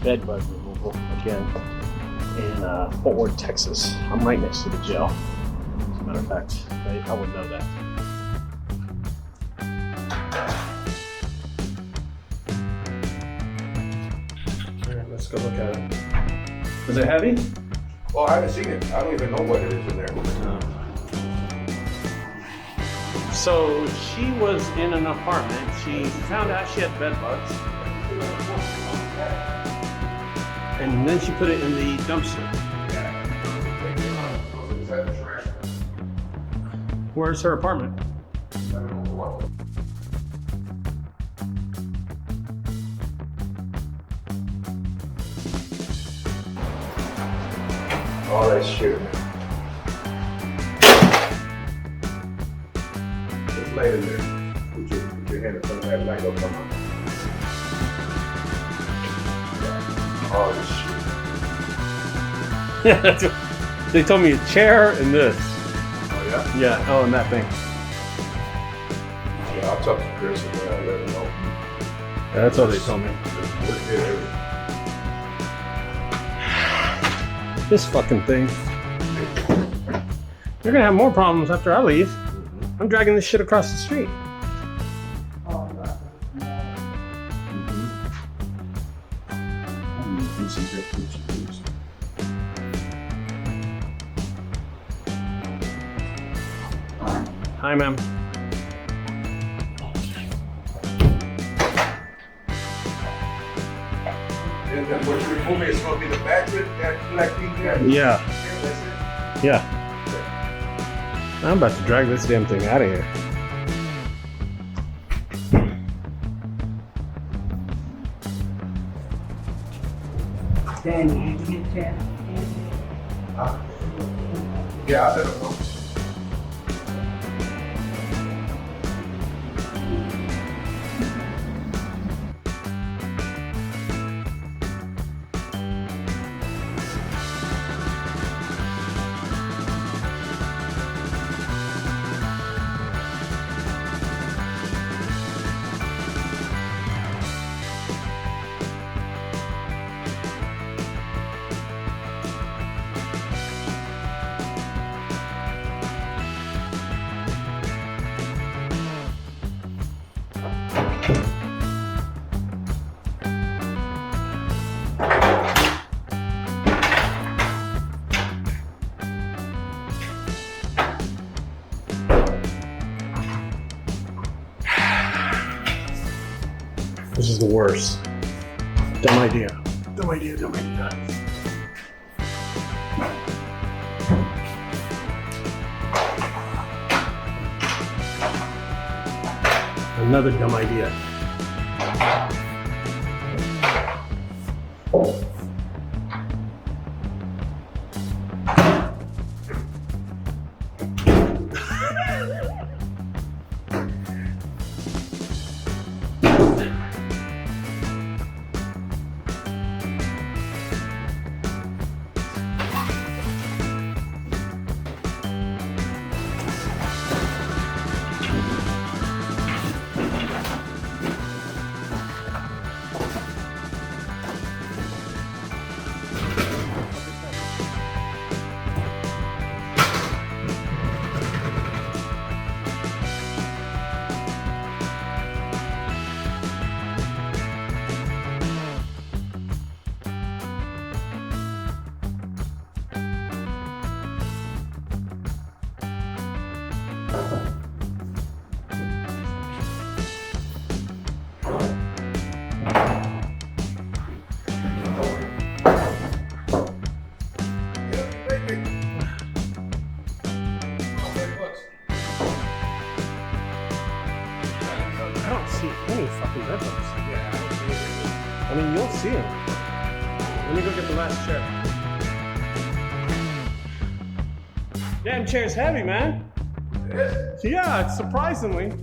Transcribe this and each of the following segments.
bed bug removal again in Fort Worth, Texas. I'm right next to the jail. As a matter of fact, I would know that. All right, let's go look at it. Is it heavy? Well, I haven't seen it. I don't even know what it is in there. So she was in an apartment. She found out she had bed bugs. And then she put it in the dumpster. Where's her apartment? Oh, that's shit. Just lay it in there. Put your hand in front of that light, it'll come on. Oh, this shit. They told me a chair and this. Oh, yeah? Yeah, oh, and that thing. Yeah, I'll talk to Chris and let him know. Yeah, that's all they told me. This fucking thing. You're gonna have more problems after I leave. I'm dragging this shit across the street. Hi, ma'am. And then what you're removing is going to be the mattress, that black thing there? Yeah. That's it? Yeah. I'm about to drag this damn thing out of here. Danny, you get that? Yeah, I let him know. This is the worst. Dumb idea. Dumb idea, dumb idea. Another dumb idea. I don't see any fucking bed bugs. I mean, you'll see them. Let me go get the last chair. Damn chair's heavy, man. It is? Yeah, it's surprisingly.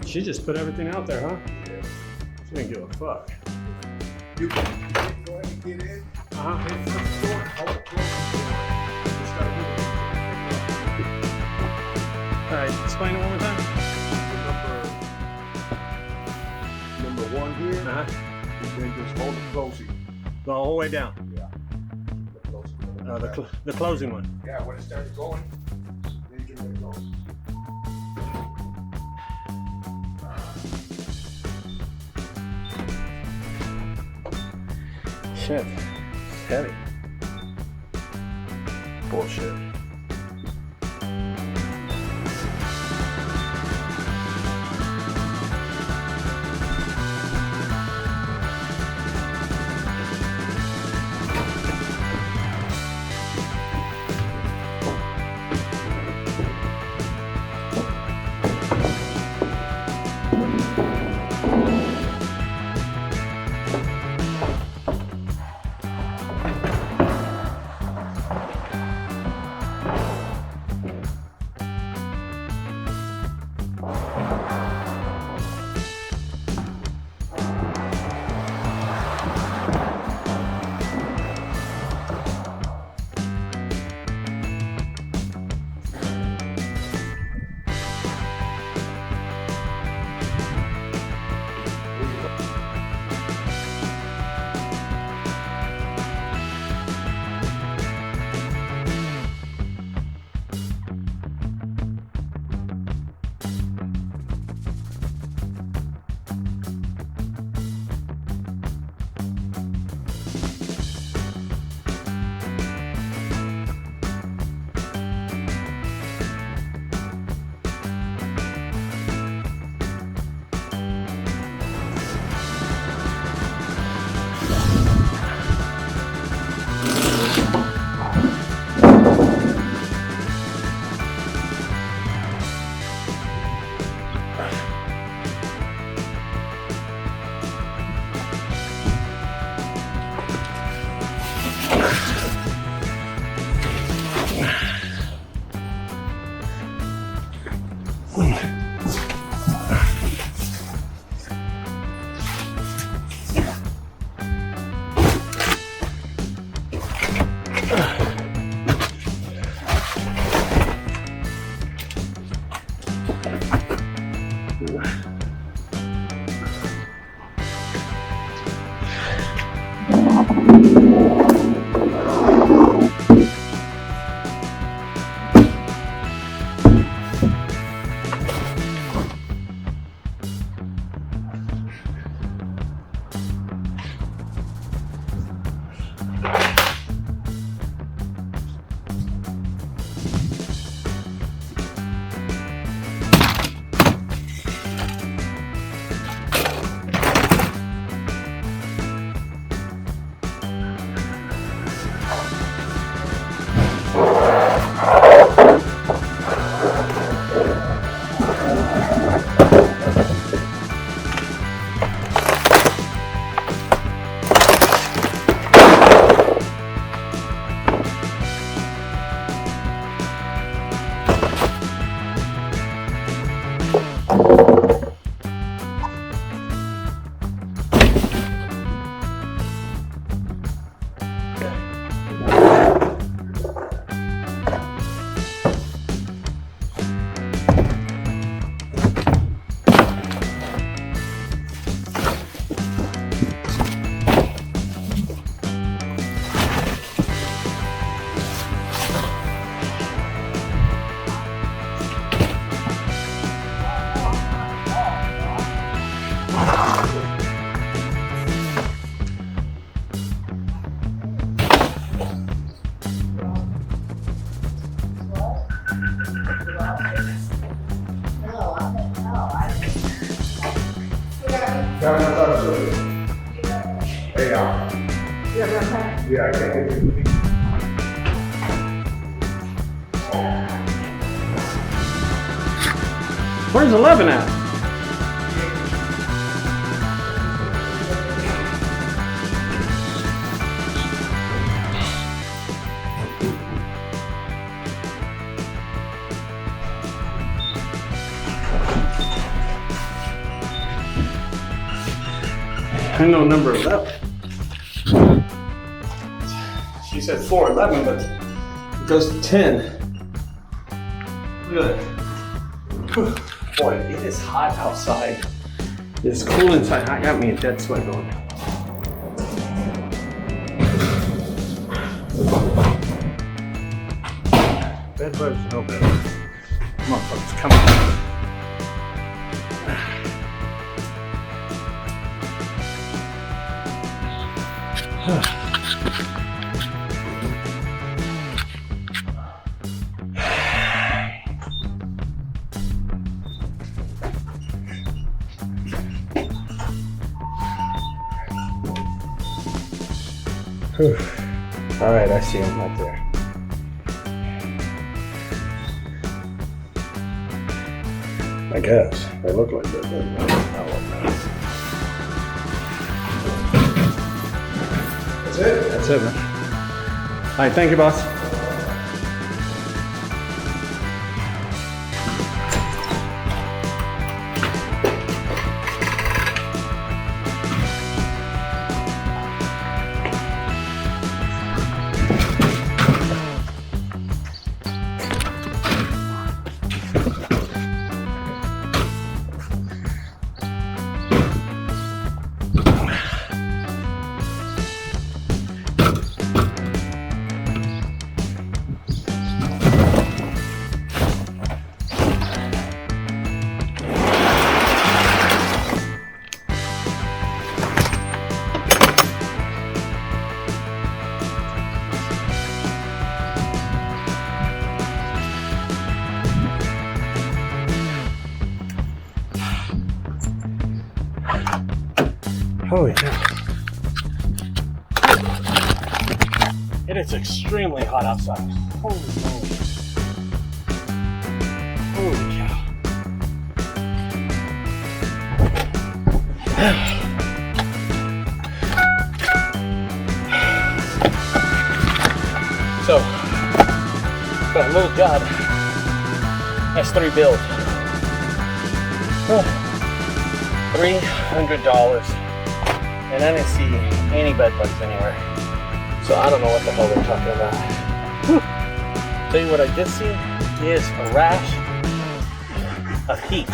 She just put everything out there, huh? Yeah. She didn't give a fuck. You can go ahead and get in. Uh-huh. Hit first door, hold it close. Just gotta do it. All right, explain it one more time. Number one here, Uh-huh. and then just hold it closely. The whole way down. Yeah. The closing one. Yeah, when it starts going, then you can let it go. Shit. It's heavy. Bullshit. Yeah, I can't get it. Where's 11 at? I know number 11. She said floor 11, but it goes to 10. Look at that. Boy, it is hot outside. It's cool inside. I got me a dead sweat going. Bed bugs, no bed. Motherfuckers coming. All right, I see them right there. I guess they look like that. That's it. That's it, man. All right, thank you, boss. Holy cow. It is extremely hot outside. Holy moly. Holy cow. So, got a little job. That's 3 bills. $300. And I didn't see any bed bugs anywhere. So I don't know what the hell they're talking about. Whew. Tell you what I did see is a rash of heat.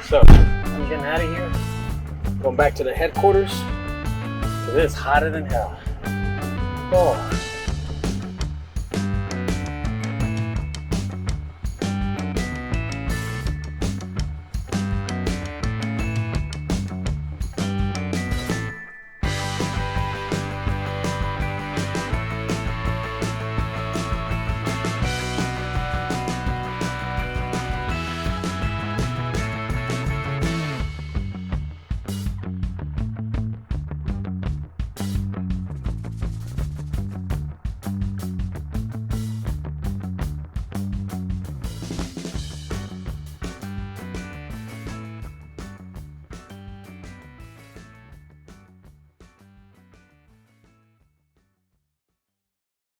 So I'm getting out of here. Going back to the headquarters. Because it's hotter than hell. Oh.